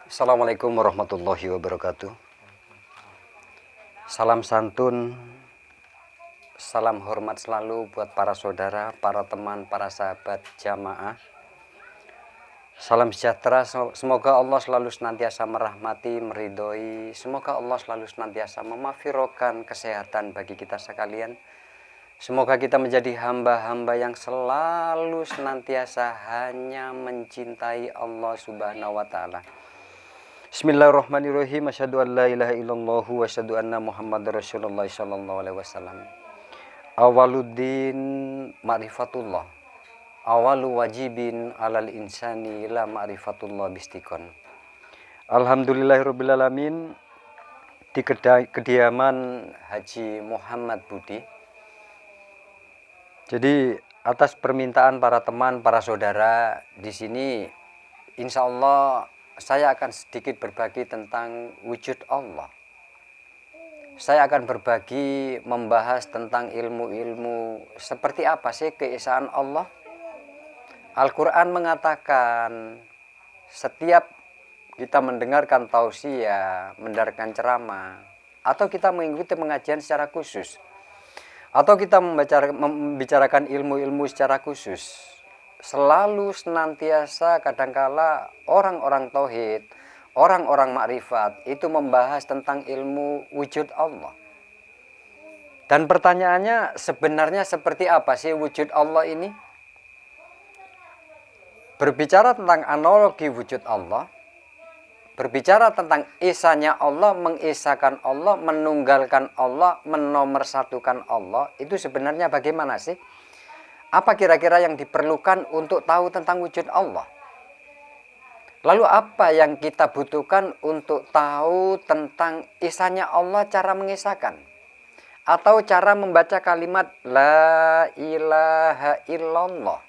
Assalamualaikum warahmatullahi wabarakatuh. Salam santun, salam hormat selalu buat para saudara, para teman, para sahabat jamaah. Salam sejahtera, semoga Allah selalu senantiasa merahmati, meridhoi. Semoga Allah selalu senantiasa memafirokan kesehatan bagi kita sekalian. Semoga kita menjadi hamba-hamba yang selalu senantiasa hanya mencintai Allah Subhanahu wa Ta'ala. Bismillahirrahmanirrahim. Asyhadu an la ilaha illallah wa asyhadu anna Muhammadar Rasulullah sallallahu alaihi wasallam. Awaluddin ma'rifatullah. Awalu wajibin alal insani la ma'rifatullah bistikon. Alhamdulillahirabbil alamin. Di kediaman Haji Muhammad Budi. Jadi atas permintaan para teman, para saudara di sini, insya Allah saya akan sedikit berbagi tentang wujud Allah. Saya akan berbagi membahas tentang ilmu-ilmu seperti apa sih keesaan Allah. Al-Quran mengatakan setiap kita mendengarkan tausiah, mendengarkan ceramah, atau kita mengikuti pengajian secara khusus, atau kita membicarakan ilmu-ilmu secara khusus, selalu senantiasa kadangkala orang-orang tauhid, orang-orang makrifat itu membahas tentang ilmu wujud Allah. Dan pertanyaannya sebenarnya seperti apa sih wujud Allah ini? Berbicara tentang analogi wujud Allah, berbicara tentang esanya Allah, mengesakan Allah, menunggalkan Allah, menomorsatukan Allah, itu sebenarnya bagaimana sih? Apa kira-kira yang diperlukan untuk tahu tentang wujud Allah? Lalu apa yang kita butuhkan untuk tahu tentang esanya Allah, cara mengesahkan? Atau cara membaca kalimat La ilaha illallah.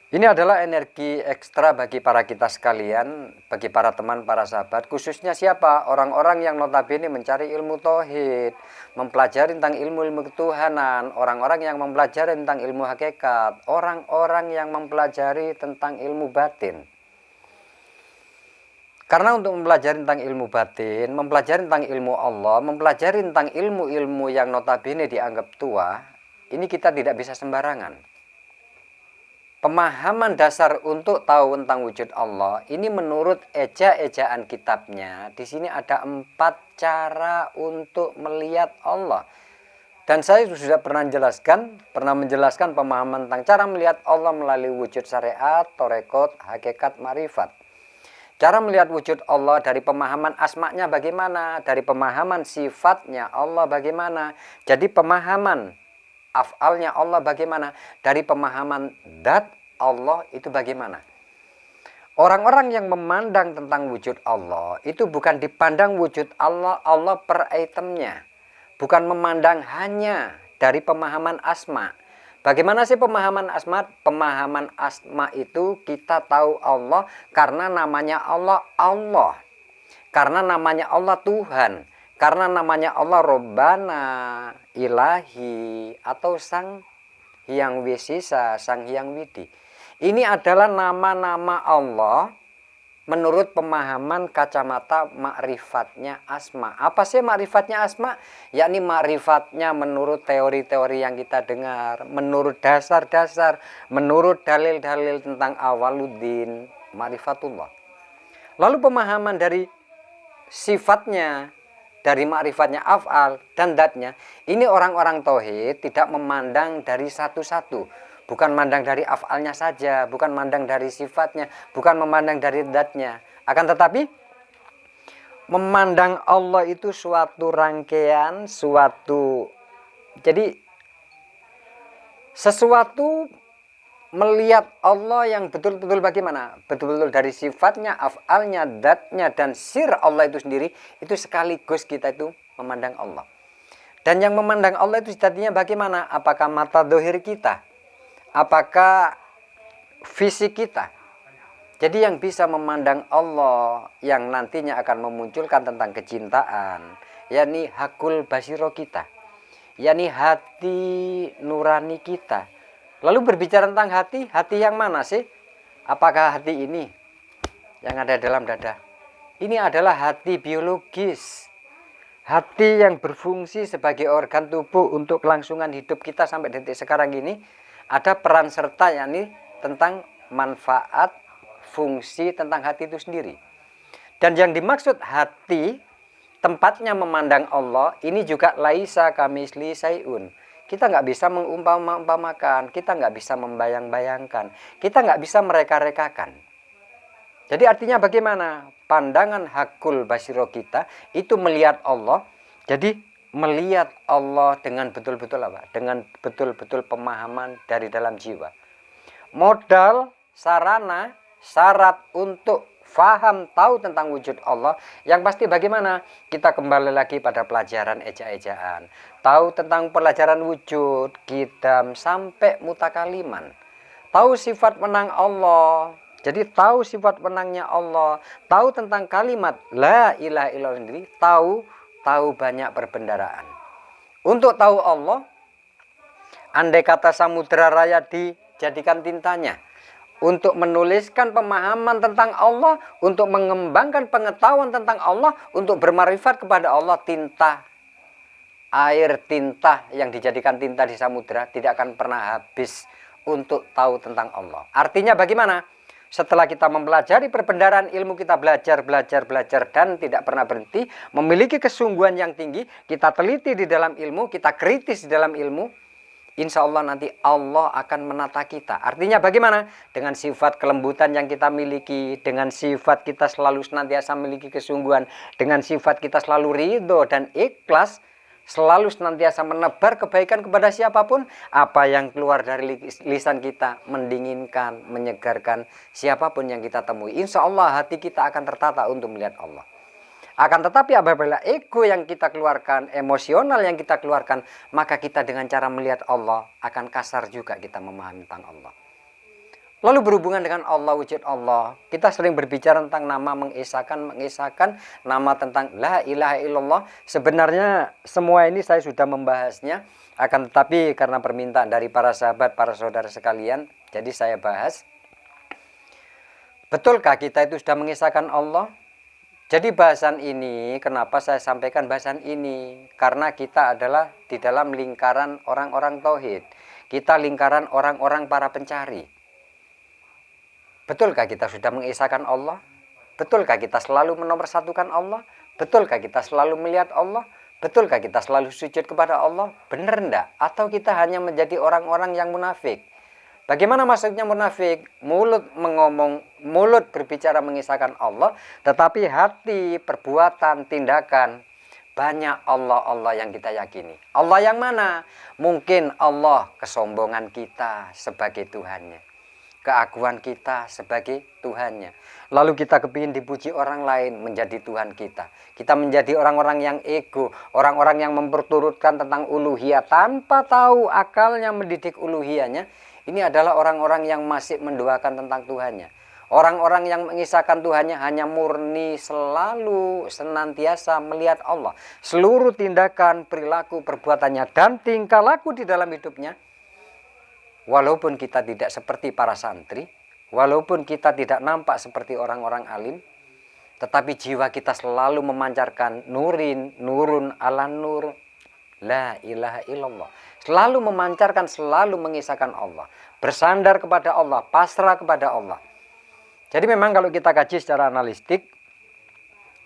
Ini adalah energi ekstra bagi para kita sekalian, bagi para teman, para sahabat. Khususnya siapa? Orang-orang yang notabene mencari ilmu tauhid, mempelajari tentang ilmu-ilmu ketuhanan, orang-orang yang mempelajari tentang ilmu hakikat, orang-orang yang mempelajari tentang ilmu batin. Karena untuk mempelajari tentang ilmu batin, mempelajari tentang ilmu Allah, mempelajari tentang ilmu-ilmu yang notabene dianggap tua, ini kita tidak bisa sembarangan. Pemahaman dasar untuk tahu tentang wujud Allah ini menurut ejaan kitabnya. Di sini ada 4 cara untuk melihat Allah. Dan saya sudah pernah menjelaskan pemahaman tentang cara melihat Allah melalui wujud syariat, torekot, hakikat, marifat. Cara melihat wujud Allah dari pemahaman asma'nya bagaimana, dari pemahaman sifatnya Allah bagaimana. Jadi pemahaman af'alnya Allah bagaimana, dari pemahaman dat Allah itu bagaimana. Orang-orang yang memandang tentang wujud Allah itu bukan dipandang wujud Allah per itemnya, bukan memandang hanya dari pemahaman asma. Bagaimana sih pemahaman asma? Pemahaman asma itu kita tahu Allah karena namanya Allah Allah, karena namanya Allah Tuhan, karena namanya Allah Robbana, Ilahi, atau Sang Hyang Wisisa, Sang Hyang Widi. Ini adalah nama-nama Allah menurut pemahaman kacamata makrifatnya asma. Apa sih makrifatnya asma? Yakni makrifatnya menurut teori-teori yang kita dengar, menurut dasar-dasar, menurut dalil-dalil tentang awaluddin, makrifatullah. Lalu pemahaman dari sifatnya, dari ma'rifatnya af'al dan datnya, ini orang-orang tauhid tidak memandang dari satu-satu, bukan memandang dari af'alnya saja, bukan memandang dari sifatnya, bukan memandang dari datnya, akan tetapi memandang Allah itu suatu rangkaian, jadi sesuatu melihat Allah yang betul-betul bagaimana? Betul-betul dari sifatnya, af'alnya, datnya, dan sir Allah itu sendiri, itu sekaligus kita itu memandang Allah. Dan yang memandang Allah itu jadinya bagaimana? Apakah mata dohir kita? Apakah fisik kita? Jadi yang bisa memandang Allah, yang nantinya akan memunculkan tentang kecintaan, yakni hakul basiro kita, yakni hati nurani kita. Lalu berbicara tentang hati, hati yang mana sih? Apakah hati ini yang ada dalam dada. Ini adalah hati biologis. Hati yang berfungsi sebagai organ tubuh untuk kelangsungan hidup kita sampai detik sekarang ini. Ada peran serta yakni tentang manfaat, fungsi tentang hati itu sendiri. Dan yang dimaksud hati, tempatnya memandang Allah, ini juga laisa kamisli sayun. Kita nggak bisa mengumpamakan, kita nggak bisa membayang-bayangkan, kita nggak bisa mereka-rekakan. Jadi artinya bagaimana? Pandangan hakul basiro kita itu melihat Allah. Jadi melihat Allah dengan betul-betul apa? Dengan betul-betul pemahaman dari dalam jiwa. Modal, sarana, syarat untuk faham, tahu tentang wujud Allah, yang pasti bagaimana? Kita kembali lagi pada pelajaran eja-ejaan. Tahu tentang pelajaran wujud, qidam, sampai mutakaliman. Tahu sifat menang Allah. Jadi tahu sifat menangnya Allah. Tahu tentang kalimat la ilaha illallah sendiri. Tahu banyak perbendaraan. Untuk tahu Allah, andai kata samudera raya dijadikan tintanya. Untuk menuliskan pemahaman tentang Allah, untuk mengembangkan pengetahuan tentang Allah, untuk bermarifat kepada Allah, tinta, air tinta yang dijadikan tinta di samudera tidak akan pernah habis untuk tahu tentang Allah. Artinya bagaimana? Setelah kita mempelajari perbendaharaan ilmu, kita belajar dan tidak pernah berhenti, memiliki kesungguhan yang tinggi, kita teliti di dalam ilmu, kita kritis di dalam ilmu, insya Allah nanti Allah akan menata kita. Artinya bagaimana? Dengan sifat kelembutan yang kita miliki, dengan sifat kita selalu senantiasa memiliki kesungguhan, dengan sifat kita selalu ridho dan ikhlas, selalu senantiasa menebar kebaikan kepada siapapun. Apa yang keluar dari lisan kita mendinginkan, menyegarkan siapapun yang kita temui. Insya Allah hati kita akan tertata untuk melihat Allah. Akan tetapi apabila ego yang kita keluarkan, emosional yang kita keluarkan, maka kita dengan cara melihat Allah akan kasar juga kita memahami tentang Allah. Lalu berhubungan dengan Allah, wujud Allah, kita sering berbicara tentang nama, mengesahkan nama tentang la ilaha illallah. Sebenarnya semua ini saya sudah membahasnya, akan tetapi karena permintaan dari para sahabat, para saudara sekalian, jadi saya bahas. Betulkah kita itu sudah mengesahkan Allah? Jadi bahasan ini, kenapa saya sampaikan bahasan ini? Karena kita adalah di dalam lingkaran orang-orang tauhid. Kita lingkaran orang-orang para pencari. Betulkah kita sudah mengesahkan Allah? Betulkah kita selalu menomorsatukan Allah? Betulkah kita selalu melihat Allah? Betulkah kita selalu sujud kepada Allah? Benar enggak? Atau kita hanya menjadi orang-orang yang munafik? Bagaimana maksudnya munafik? Mulut berbicara mengisahkan Allah, tetapi hati, perbuatan, tindakan, banyak Allah yang kita yakini. Allah yang mana? Mungkin Allah kesombongan kita sebagai Tuhannya, keaguan kita sebagai Tuhannya. Lalu kita kepingin dipuji orang lain menjadi Tuhan kita. Kita menjadi orang-orang yang ego, orang-orang yang memperturutkan tentang uluhiyah tanpa tahu akalnya mendidik uluhiyahnya. Ini adalah orang-orang yang masih mendoakan tentang Tuhannya. Orang-orang yang mengisahkan Tuhannya hanya murni selalu senantiasa melihat Allah. Seluruh tindakan, perilaku, perbuatannya, dan tingkah laku di dalam hidupnya, walaupun kita tidak seperti para santri, walaupun kita tidak nampak seperti orang-orang alim, tetapi jiwa kita selalu memancarkan nurun ala nur, la ilaha illallah. Selalu memancarkan, selalu mengisahkan Allah. Bersandar kepada Allah, pasrah kepada Allah. Jadi memang kalau kita kaji secara analitik,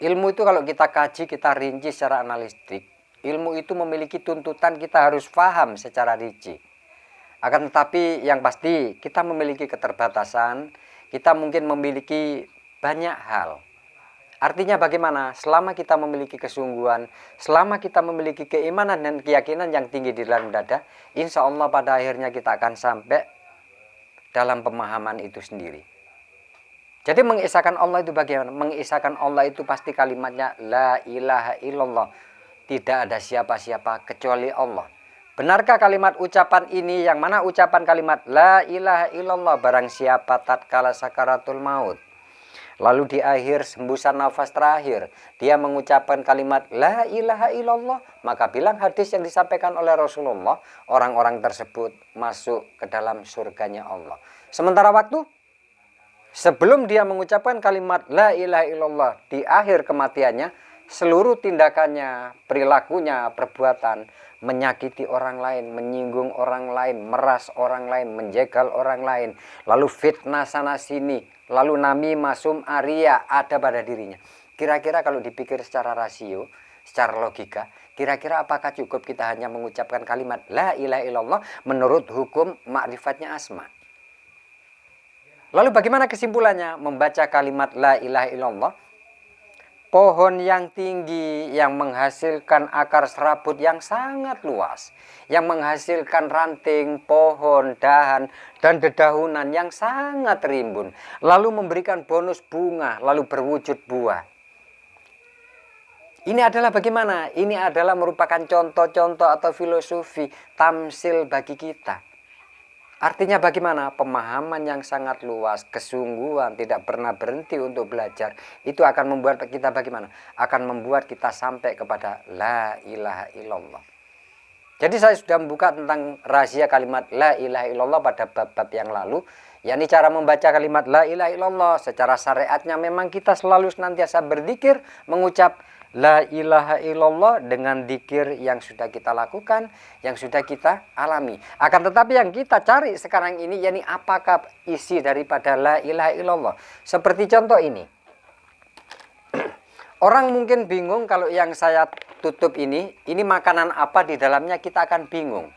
ilmu itu kalau kita kaji, kita rinci secara analitik, ilmu itu memiliki tuntutan kita harus paham secara rinci. Akan tetapi yang pasti kita memiliki keterbatasan, kita mungkin memiliki banyak hal. Artinya bagaimana? Selama kita memiliki kesungguhan, selama kita memiliki keimanan dan keyakinan yang tinggi di dalam dada, insya Allah pada akhirnya kita akan sampai dalam pemahaman itu sendiri. Jadi mengisahkan Allah itu bagaimana? Mengisahkan Allah itu pasti kalimatnya la ilaha illallah. Tidak ada siapa-siapa kecuali Allah. Benarkah kalimat ucapan ini? Yang mana ucapan kalimat la ilaha illallah? Barang siapa tatkala sakaratul maut, lalu di akhir hembusan nafas terakhir dia mengucapkan kalimat la ilaha illallah, maka bilang hadis yang disampaikan oleh Rasulullah, orang-orang tersebut masuk ke dalam surganya Allah. Sementara waktu Sebelum dia mengucapkan kalimat la ilaha illallah di akhir kematiannya, seluruh tindakannya, perilakunya, perbuatan menyakiti orang lain, menyinggung orang lain, meras orang lain, menjegal orang lain, lalu fitnah sana sini, lalu namimah, sum'ariyah ada pada dirinya. Kira-kira kalau dipikir secara rasio, secara logika, kira-kira apakah cukup kita hanya mengucapkan kalimat la ilaha illallah menurut hukum ma'rifatnya asma? Lalu bagaimana kesimpulannya? Membaca kalimat la ilaha illallah, pohon yang tinggi yang menghasilkan akar serabut yang sangat luas, yang menghasilkan ranting, pohon, dahan, dan dedaunan yang sangat rimbun, lalu memberikan bonus bunga, lalu berwujud buah. Ini adalah bagaimana? Ini adalah merupakan contoh-contoh atau filosofi tamsil bagi kita. Artinya bagaimana? Pemahaman yang sangat luas, kesungguhan, tidak pernah berhenti untuk belajar. Itu akan membuat kita bagaimana? Akan membuat kita sampai kepada la ilaha illallah. Jadi saya sudah membuka tentang rahasia kalimat la ilaha illallah pada bab-bab yang lalu. Yakni cara membaca kalimat la ilaha illallah. Secara syariatnya memang kita selalu senantiasa berzikir, mengucap la ilaha illallah dengan zikir yang sudah kita lakukan, yang sudah kita alami. Akan tetapi yang kita cari sekarang ini, yakni apakah isi daripada la ilaha illallah. Seperti contoh ini. Orang mungkin bingung kalau yang saya tutup ini makanan apa di dalamnya, kita akan bingung.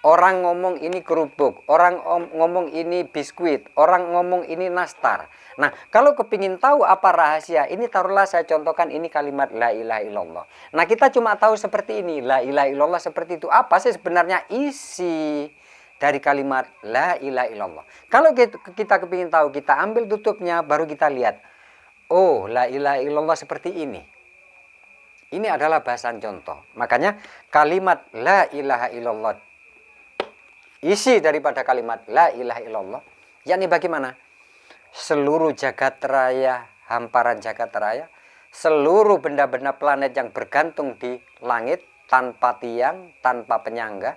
Orang ngomong ini kerupuk, orang ngomong ini biskuit, orang ngomong ini nastar. Nah, kalau kepingin tahu apa rahasia, ini taruhlah saya contohkan ini kalimat la ilaha illallah. Nah, kita cuma tahu seperti ini, la ilaha illallah seperti itu. Apa sih sebenarnya isi dari kalimat la ilaha illallah? Kalau kita kepingin tahu, kita ambil tutupnya, baru kita lihat. Oh, la ilaha illallah seperti ini. Ini adalah bahasan contoh. Makanya kalimat la ilaha illallah, isi daripada kalimat la ilaha illallah, yakni bagaimana? Seluruh jagat raya, hamparan jagat raya, seluruh benda-benda planet yang bergantung di langit tanpa tiang, tanpa penyangga,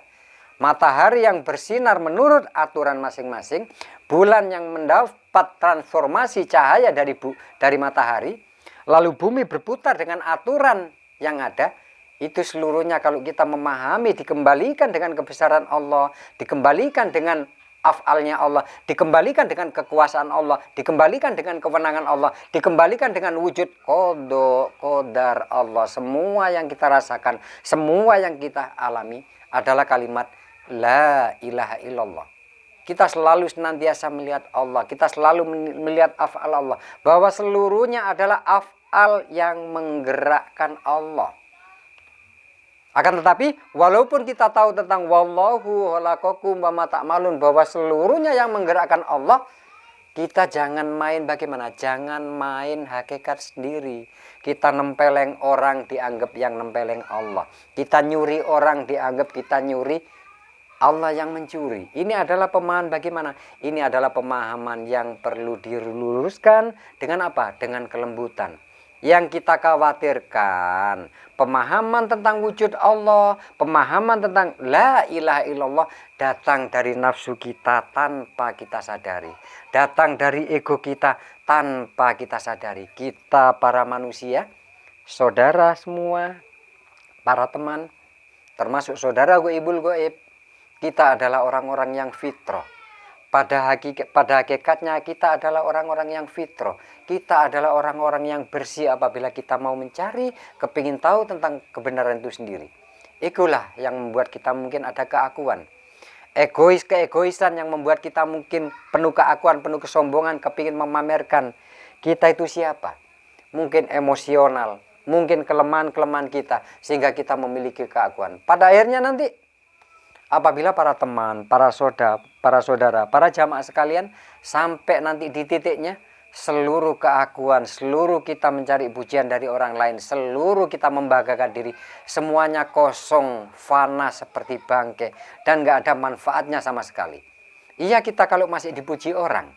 matahari yang bersinar menurut aturan masing-masing, bulan yang mendapat transformasi cahaya dari matahari, lalu bumi berputar dengan aturan yang ada. Itu seluruhnya kalau kita memahami, dikembalikan dengan kebesaran Allah, dikembalikan dengan af'alnya Allah, dikembalikan dengan kekuasaan Allah, dikembalikan dengan kewenangan Allah, dikembalikan dengan wujud qada, qadar Allah. Semua yang kita rasakan, semua yang kita alami adalah kalimat la ilaha illallah. Kita selalu senantiasa melihat Allah, kita selalu melihat af'al Allah, bahwa seluruhnya adalah af'al yang menggerakkan Allah. Akan tetapi, walaupun kita tahu tentang wallahu khalaqakum wa ma ta'malun, bahwa seluruhnya yang menggerakkan Allah, kita jangan main bagaimana? Jangan main hakikat sendiri. Kita nempeleng orang, dianggap yang nempeleng Allah. Kita nyuri orang, dianggap kita nyuri Allah yang mencuri. Ini adalah pemahaman bagaimana? Ini adalah pemahaman yang perlu diluruskan dengan apa? Dengan kelembutan. Yang kita khawatirkan, pemahaman tentang wujud Allah, pemahaman tentang la ilaha illallah datang dari nafsu kita tanpa kita sadari. Datang dari ego kita tanpa kita sadari. Kita para manusia, saudara semua, para teman, termasuk saudara goibul goib, kita adalah orang-orang yang fitrah. Pada hakikatnya kita adalah orang-orang yang fitrah. Kita adalah orang-orang yang bersih apabila kita mau mencari, kepingin tahu tentang kebenaran itu sendiri. Itulah yang membuat kita mungkin ada keakuan. Keegoisan yang membuat kita mungkin penuh keakuan, penuh kesombongan, kepingin memamerkan kita itu siapa. Mungkin emosional, mungkin kelemahan-kelemahan kita, sehingga kita memiliki keakuan. Pada akhirnya nanti, apabila para teman, para saudara, para jamaah sekalian, sampai nanti di titiknya, seluruh keakuan, seluruh kita mencari pujian dari orang lain, seluruh kita membanggakan diri, semuanya kosong, fana seperti bangkai, dan gak ada manfaatnya sama sekali. Iya, kita kalau masih dipuji orang,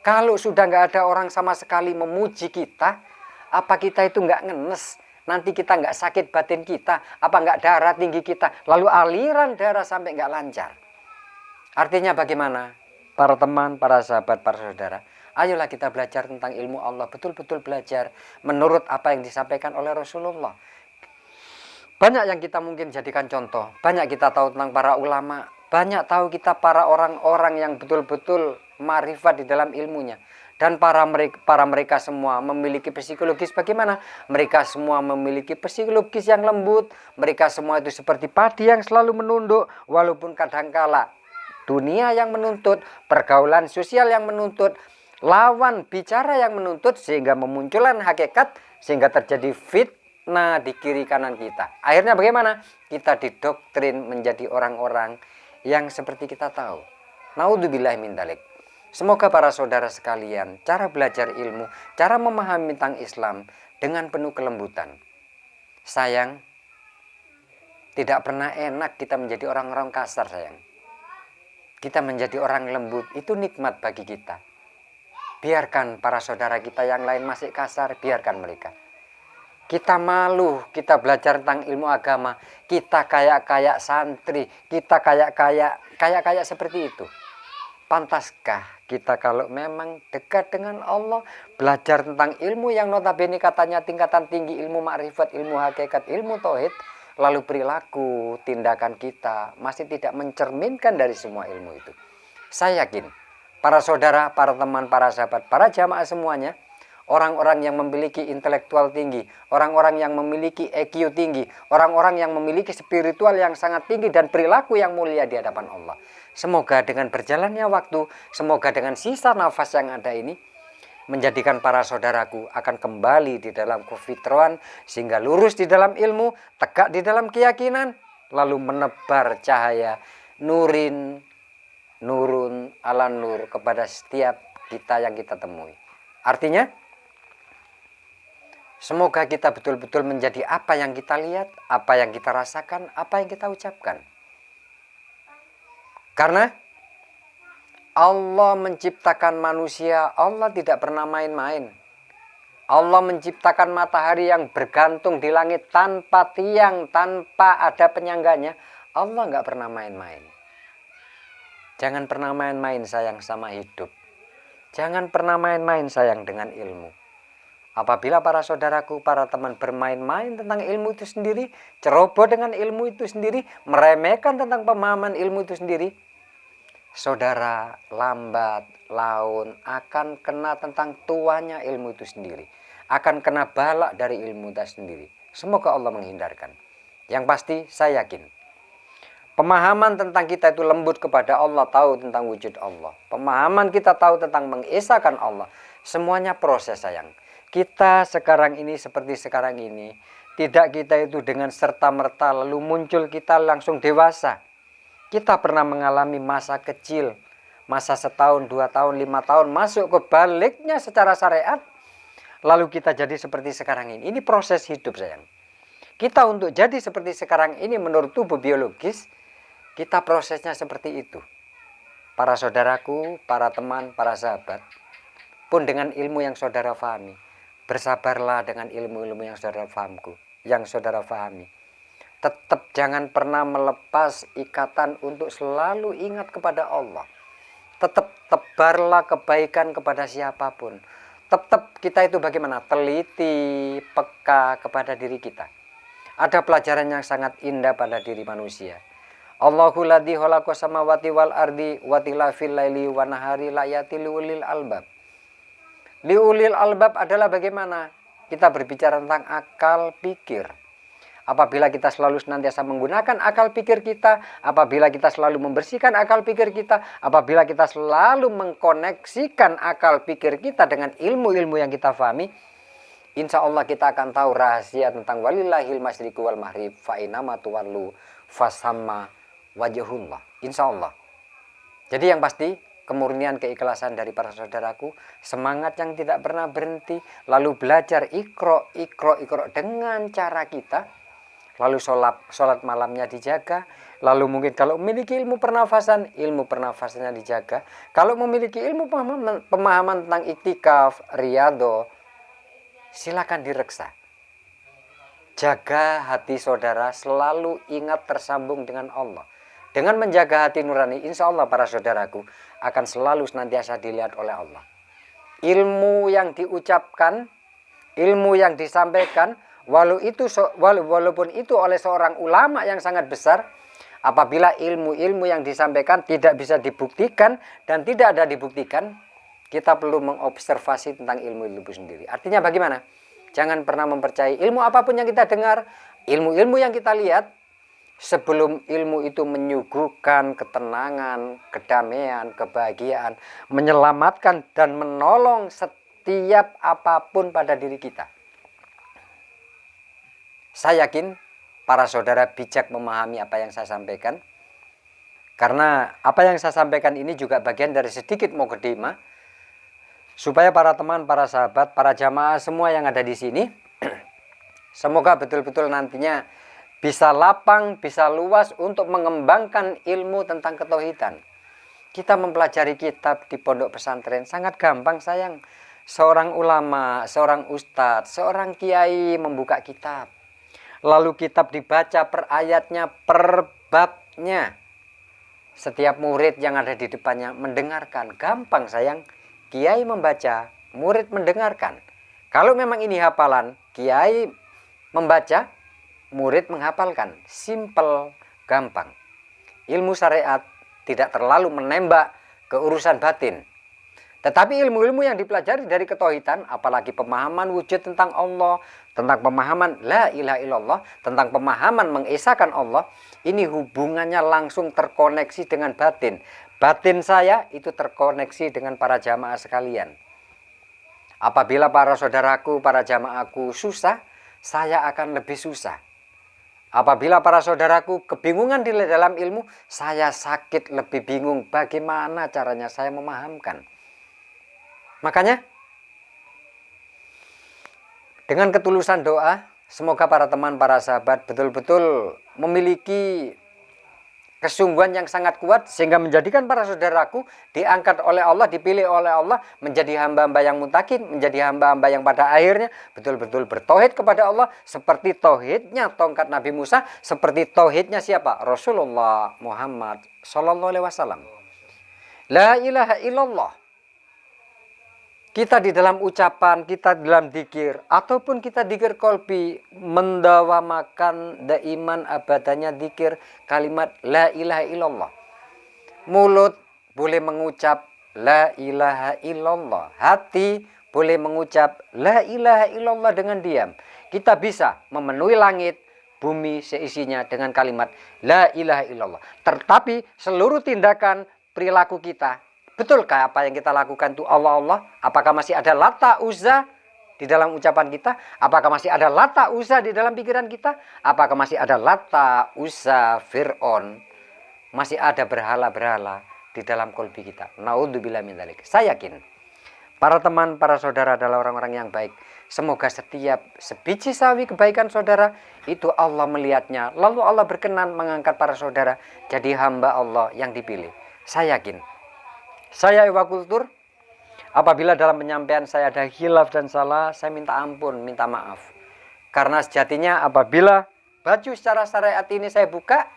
kalau sudah gak ada orang sama sekali memuji kita, apa kita itu gak ngenes? Nanti kita nggak sakit batin kita, apa nggak darah tinggi kita, lalu aliran darah sampai nggak lancar. Artinya bagaimana? Para teman, para sahabat, para saudara, Ayolah kita belajar tentang ilmu Allah, betul-betul belajar menurut apa yang disampaikan oleh Rasulullah. Banyak yang kita mungkin jadikan contoh, banyak kita tahu tentang para ulama, banyak tahu kita para orang-orang yang betul-betul ma'rifat di dalam ilmunya. Dan para mereka semua memiliki psikologis bagaimana? Mereka semua memiliki psikologis yang lembut. Mereka semua itu seperti padi yang selalu menunduk. Walaupun kadangkala dunia yang menuntut, pergaulan sosial yang menuntut, lawan bicara yang menuntut, sehingga memunculkan hakikat, sehingga terjadi fitnah di kiri kanan kita. Akhirnya bagaimana? Kita didoktrin menjadi orang-orang yang seperti kita tahu. Naudzubillah min dzalik. Semoga para saudara sekalian, cara belajar ilmu, cara memahami tentang Islam dengan penuh kelembutan. Sayang, tidak pernah enak kita menjadi orang-orang kasar, sayang. Kita menjadi orang lembut, itu nikmat bagi kita. Biarkan para saudara kita yang lain masih kasar, biarkan mereka. Kita malu, kita belajar tentang ilmu agama, kita kayak santri, kita kayak seperti itu. Pantaskah kita kalau memang dekat dengan Allah, belajar tentang ilmu yang notabene katanya tingkatan tinggi, ilmu makrifat, ilmu hakikat, ilmu tauhid, lalu perilaku, tindakan kita masih tidak mencerminkan dari semua ilmu itu. Saya yakin, para saudara, para teman, para sahabat, para jamaah semuanya, orang-orang yang memiliki intelektual tinggi, orang-orang yang memiliki EQ tinggi, orang-orang yang memiliki spiritual yang sangat tinggi dan perilaku yang mulia di hadapan Allah. Semoga dengan berjalannya waktu, semoga dengan sisa nafas yang ada ini, menjadikan para saudaraku akan kembali di dalam kefitrahan, sehingga lurus di dalam ilmu, tegak di dalam keyakinan, lalu menebar cahaya, nurun ala nur kepada setiap kita yang kita temui. Artinya, semoga kita betul-betul menjadi apa yang kita lihat, apa yang kita rasakan, apa yang kita ucapkan. Karena Allah menciptakan manusia, Allah tidak pernah main-main. Allah menciptakan matahari yang bergantung di langit tanpa tiang, tanpa ada penyangganya. Allah nggak pernah main-main. Jangan pernah main-main sayang sama hidup. Jangan pernah main-main sayang dengan ilmu. Apabila para saudaraku, para teman bermain-main tentang ilmu itu sendiri, ceroboh dengan ilmu itu sendiri, meremehkan tentang pemahaman ilmu itu sendiri, saudara lambat laun akan kena tentang tuanya ilmu itu sendiri. Akan kena balak dari ilmu itu sendiri. Semoga Allah menghindarkan. Yang pasti saya yakin, pemahaman tentang kita itu lembut kepada Allah, tahu tentang wujud Allah. Pemahaman kita tahu tentang mengesahkan Allah. Semuanya proses sayang. Kita sekarang ini seperti sekarang ini, tidak kita itu dengan serta-merta lalu muncul kita langsung dewasa. Kita pernah mengalami masa kecil, masa 1 tahun, 2 tahun, 5 tahun, masuk ke baliknya secara syariat, lalu kita jadi seperti sekarang ini. Ini proses hidup sayang. Kita untuk jadi seperti sekarang ini menurut tubuh biologis, kita prosesnya seperti itu. Para saudaraku, para teman, para sahabat, pun dengan ilmu yang saudara fahami, bersabarlah dengan ilmu-ilmu yang saudara fahami. Tetap jangan pernah melepas ikatan untuk selalu ingat kepada Allah. Tetap tebarlah kebaikan kepada siapapun. Tetap kita itu bagaimana? Teliti, peka kepada diri kita. Ada pelajaran yang sangat indah pada diri manusia. Allahul ladzi khalaqas samawati wal ardi wa tilafil laili wa nahari la yatilul albab. Liulil albab adalah bagaimana kita berbicara tentang akal pikir. Apabila kita selalu senantiasa menggunakan akal pikir kita, apabila kita selalu membersihkan akal pikir kita, apabila kita selalu mengkoneksikan akal pikir kita dengan ilmu-ilmu yang kita fahami, insya Allah kita akan tahu rahasia tentang walillahil masyriqu wal maghrib fa inama tuwallu fasamma wajhullah. Insya Allah. Jadi yang pasti, kemurnian keikhlasan dari para saudaraku, semangat yang tidak pernah berhenti, lalu belajar ikro dengan cara kita, lalu sholat malamnya dijaga, lalu mungkin kalau memiliki ilmu pernafasannya dijaga, kalau memiliki ilmu pemahaman tentang iktikaf, riyadhah, silakan direksa. Jaga hati saudara selalu ingat tersambung dengan Allah. Dengan menjaga hati nurani, insya Allah para saudaraku akan selalu senantiasa dilihat oleh Allah. ilmu yang diucapkan, ilmu yang disampaikan, walaupun itu oleh seorang ulama yang sangat besar, apabila ilmu-ilmu yang disampaikan tidak bisa dibuktikan dan tidak ada dibuktikan, kita perlu mengobservasi tentang ilmu itu sendiri. Artinya bagaimana? Jangan pernah mempercayai ilmu apapun yang kita dengar, ilmu-ilmu yang kita lihat, sebelum ilmu itu menyuguhkan ketenangan, kedamaian, kebahagiaan, menyelamatkan dan menolong setiap apapun pada diri kita. Saya yakin para saudara bijak memahami apa yang saya sampaikan. Karena apa yang saya sampaikan ini juga bagian dari sedikit mukadimah, supaya para teman, para sahabat, para jamaah semua yang ada di sini, semoga betul-betul nantinya bisa lapang, bisa luas untuk mengembangkan ilmu tentang ketauhidan. Kita mempelajari kitab di pondok pesantren sangat gampang sayang. Seorang ulama, seorang ustadz, seorang kiai membuka kitab. Lalu kitab dibaca per ayatnya, per babnya. Setiap murid yang ada di depannya mendengarkan. Gampang sayang. Kiai membaca, murid mendengarkan. Kalau memang ini hafalan, kiai membaca, murid menghafalkan. Simple, gampang. Ilmu syariat tidak terlalu menembak ke urusan batin. Tetapi ilmu-ilmu yang dipelajari dari ketauhidan, apalagi pemahaman wujud tentang Allah, tentang pemahaman la ilaha illallah, tentang pemahaman mengesahkan Allah, ini hubungannya langsung terkoneksi dengan batin. Batin saya itu terkoneksi dengan para jamaah sekalian. Apabila para saudaraku, para jamaahku susah, saya akan lebih susah. Apabila para saudaraku kebingungan di dalam ilmu, saya sakit lebih bingung bagaimana caranya saya memahamkan. Makanya, dengan ketulusan doa, semoga para teman, para sahabat betul-betul memiliki kesungguhan yang sangat kuat, sehingga menjadikan para saudaraku diangkat oleh Allah, dipilih oleh Allah, menjadi hamba-hamba yang mutakin, menjadi hamba-hamba yang pada akhirnya betul-betul bertauhid kepada Allah, seperti tauhidnya tongkat Nabi Musa, seperti tauhidnya siapa? Rasulullah Muhammad Sallallahu Alaihi Wasallam. La ilaha illallah. Kita di dalam ucapan, kita di dalam dikir, ataupun kita dikir kolbi, mendawamakan daiman abadanya dikir kalimat la ilaha illallah. Mulut boleh mengucap la ilaha illallah. Hati boleh mengucap la ilaha illallah dengan diam. Kita bisa memenuhi langit, bumi seisinya dengan kalimat la ilaha illallah. Tetapi seluruh tindakan, perilaku kita, betulkah apa yang kita lakukan itu Allah? Apakah masih ada Lata Uzza di dalam ucapan kita? Apakah masih ada Lata Uzza di dalam pikiran kita? Apakah masih ada Lata Uzza Fir'aun? Masih ada berhala-berhala di dalam kolbi kita. Naudzubillah min dzalik. Saya yakin para teman, para saudara adalah orang-orang yang baik. Semoga setiap sebiji sawi kebaikan saudara itu Allah melihatnya. Lalu Allah berkenan mengangkat para saudara jadi hamba Allah yang dipilih. Saya yakin. Saya Ewa Kultur, apabila dalam penyampaian saya ada khilaf dan salah, saya minta ampun, minta maaf. Karena sejatinya apabila baju secara syariat ini saya buka,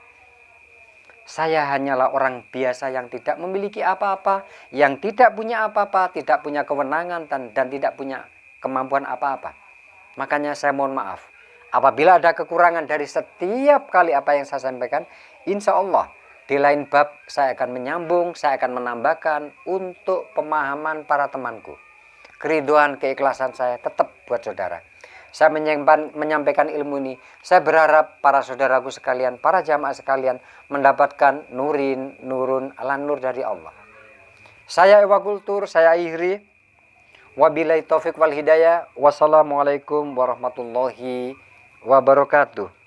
saya hanyalah orang biasa yang tidak memiliki apa-apa, yang tidak punya apa-apa, tidak punya kewenangan dan tidak punya kemampuan apa-apa. Makanya saya mohon maaf. Apabila ada kekurangan dari setiap kali apa yang saya sampaikan, insya Allah di lain bab saya akan menyambung, saya akan menambahkan untuk pemahaman para temanku. Keriduan, keikhlasan saya tetap buat saudara. Saya menyampaikan ilmu ini. Saya berharap para saudaraku sekalian, para jamaah sekalian mendapatkan nurun ala nur dari Allah. Saya Ewa Kultur, saya akhiri. Wabillahi taufik wal hidayah. Wassalamualaikum warahmatullahi wabarakatuh.